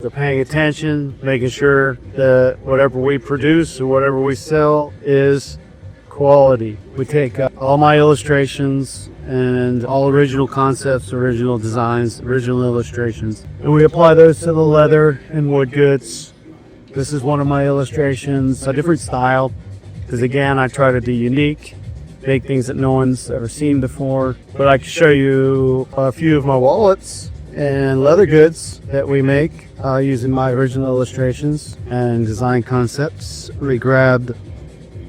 They're paying attention, making sure that whatever we produce or whatever we sell is quality. We take all my illustrations and all original concepts, original designs, original illustrations, and we apply those to the leather and wood goods. This is one of my illustrations, a different style, because again, I try to be unique, make things that no one's ever seen before. But I can show you a few of my wallets and leather goods that we make using my original illustrations and design concepts. We grabbed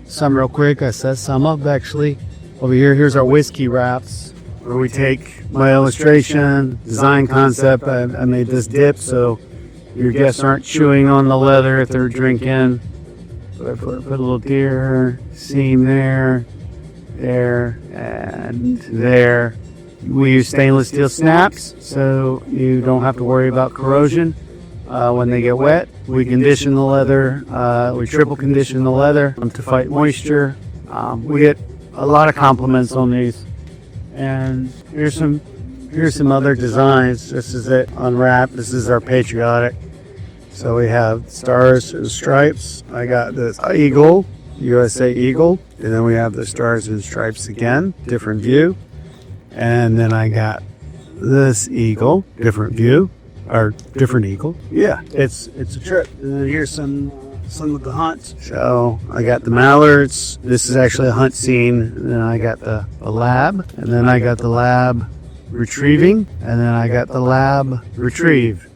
some real quick. I set some up actually. Over here, here's our whiskey wraps, where we take my illustration, design concept. I made this dip so your guests aren't chewing on the leather if they're drinking. So I put a little deer seam there, and there. We use stainless steel snaps so you don't have to worry about corrosion when they get wet. We condition the leather, we triple condition the leather to fight moisture. We get a lot of compliments on these. And here's some other designs. This is it unwrapped. This is our patriotic. So we have stars and stripes. I got this eagle, USA eagle, and then we have the stars and stripes again, different view. And then I got this eagle, different view, or different eagle. Yeah, it's a trip. And then here's some of the hunts. So I got the mallards. This is actually a hunt scene. And then I got the lab, and then I got the lab retrieving, and then I got the lab retrieved.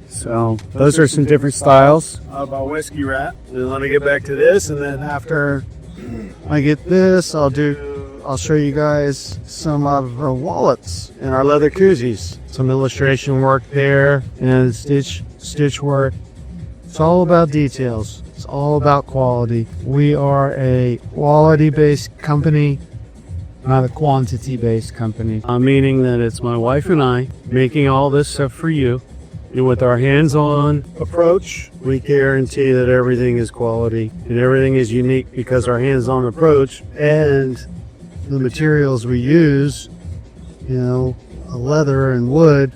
So those are some different styles of our whiskey wrap. And let me get back to this, and then after I get this, I'll show you guys some of our wallets and our leather koozies. Some illustration work there and stitch work. It's all about details. It's all about quality. We are a quality-based company, not a quantity-based company. Meaning that it's my wife and I making all this stuff for you. And with our hands-on approach, we guarantee that everything is quality and everything is unique, because our hands-on approach and the materials we use, leather and wood,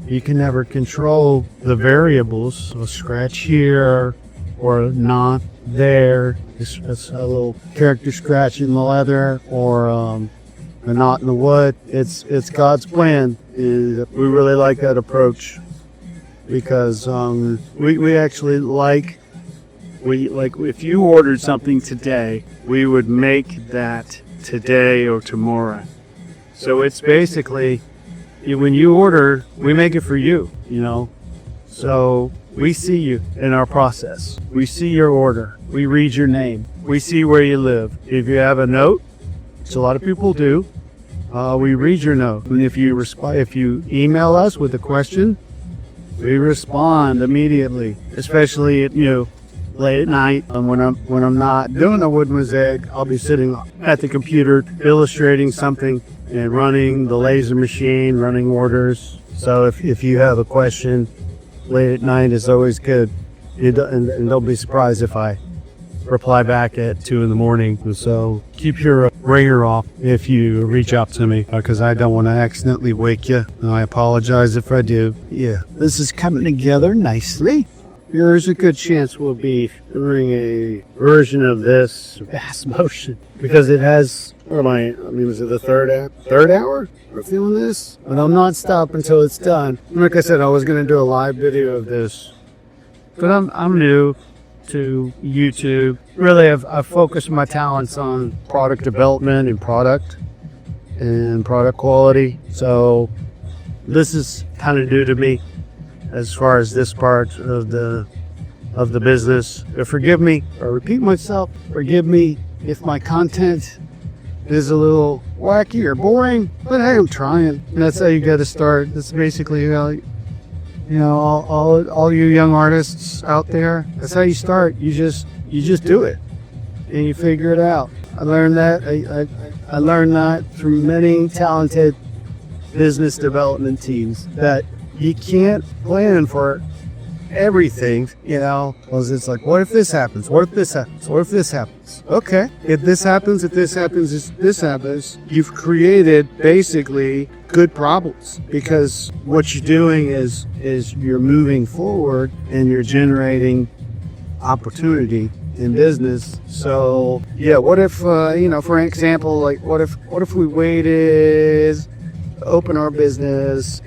you can never control the variables. A scratch here or a knot there, it's a little character scratch in the leather, or a knot in the wood. It's God's plan. We really like that approach, because we actually like if you ordered something today, we would make that today or tomorrow. So it's basically, when you order, we make it for you, So we see you in our process. We see your order. We read your name. We see where you live. If you have a note, which a lot of people do, we read your note. And if you email us with a question, we respond immediately, especially late at night. When I'm not doing a wood mosaic, I'll be sitting at the computer illustrating something and running the laser machine, running orders. So if you have a question late at night, it's always good. And don't be surprised if I reply back at 2 a.m. So keep your ringer off if you reach out to me, because I don't want to accidentally wake you. And I apologize if I do. Yeah, this is coming together nicely. There's a good chance we'll be doing a version of this fast motion, because it has, was it the third hour we're filming this? But I'm not stopping until it's done. Like I said, I was going to do a live video of this, but I'm new to YouTube. Really, I've focused my talents on product development and product quality. So this is kind of new to me as far as this part of the business. Forgive me, I repeat myself, forgive me if my content is a little wacky or boring, but hey, I'm trying. And that's how you got to start. That's basically how, all you young artists out there, that's how you start. You just do it and you figure it out. I learned that. I learned that through many talented business development teams, that you can't plan for everything, was it's like, what if this happens? What if this happens? What if this happens? Okay, if this happens, if this happens, if this happens, you've created basically good problems, because what you're doing is you're moving forward and you're generating opportunity in business. So yeah, what if for example, like what if we waited to open our business,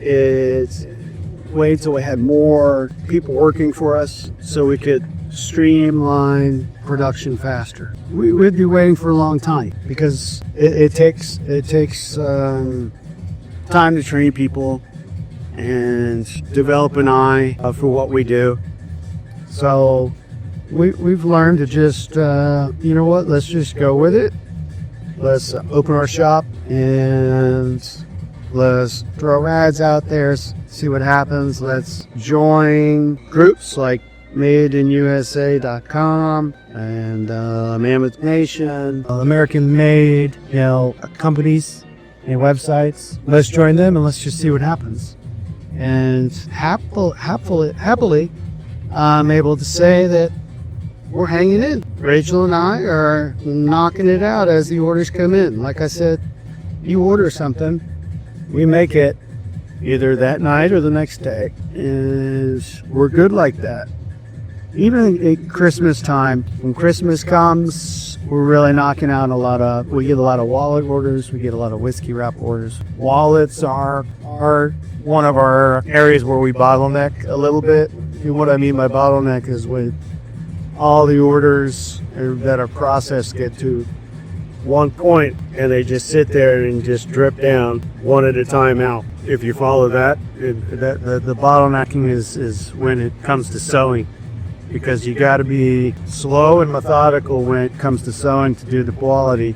wait till we had more people working for us so we could streamline production faster? We'd be waiting for a long time, because it takes time to train people and develop an eye for what we do. So we've learned to just, let's just go with it. Let's open our shop and let's throw ads out there, see what happens. Let's join groups like madeinusa.com and Mammoth Nation, American Made, companies and websites. Let's join them and let's just see what happens. And happily, I'm able to say that we're hanging in. Rachel and I are knocking it out as the orders come in. Like I said, you order something, we make it either that night or the next day. And we're good like that. Even at Christmas time, when Christmas comes, we're really knocking out we get a lot of wallet orders, we get a lot of whiskey wrap orders. Wallets are one of our areas where we bottleneck a little bit. And what I mean by bottleneck is when all the orders that are processed get to one point and they just sit there and just drip down one at a time out. If you follow that, the bottlenecking is when it comes to sewing, because you got to be slow and methodical when it comes to sewing to do the quality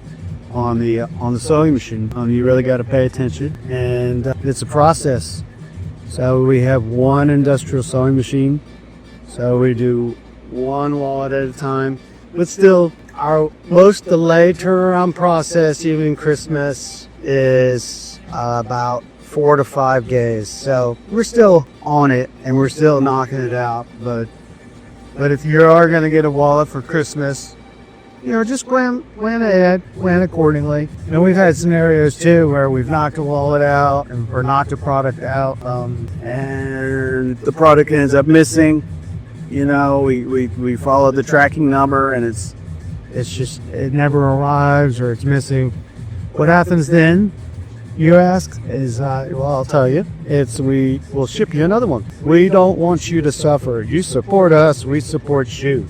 on the sewing machine. You really got to pay attention, and it's a process. So we have one industrial sewing machine, so we do one wallet at a time. But still, our most delayed turnaround process, even Christmas, is about 4 to 5 days. So we're still on it and we're still knocking it out. But if you are going to get a wallet for Christmas, just plan ahead, plan accordingly. We've had scenarios too where we've knocked a wallet out or knocked a product out, and the product ends up missing. We follow the tracking number and it's just, it never arrives or it's missing. What happens then, you ask, is I'll tell you, we'll ship you another one. We don't want you to suffer. You support us, we support you.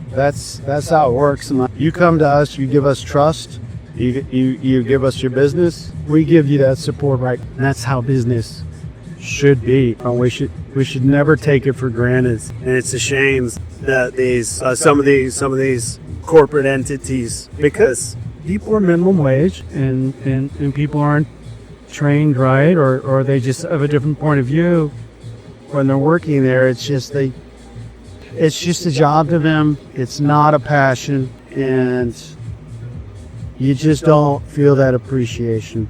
That's how it works. You come to us, you give us trust, you give us your business, we give you that support, right? And that's how business should be. We should never take it for granted. And it's a shame that some of these corporate entities, because people are minimum wage and people aren't trained right, or they just have a different point of view when they're working there. It's just a job to them. It's not a passion, and you just don't feel that appreciation.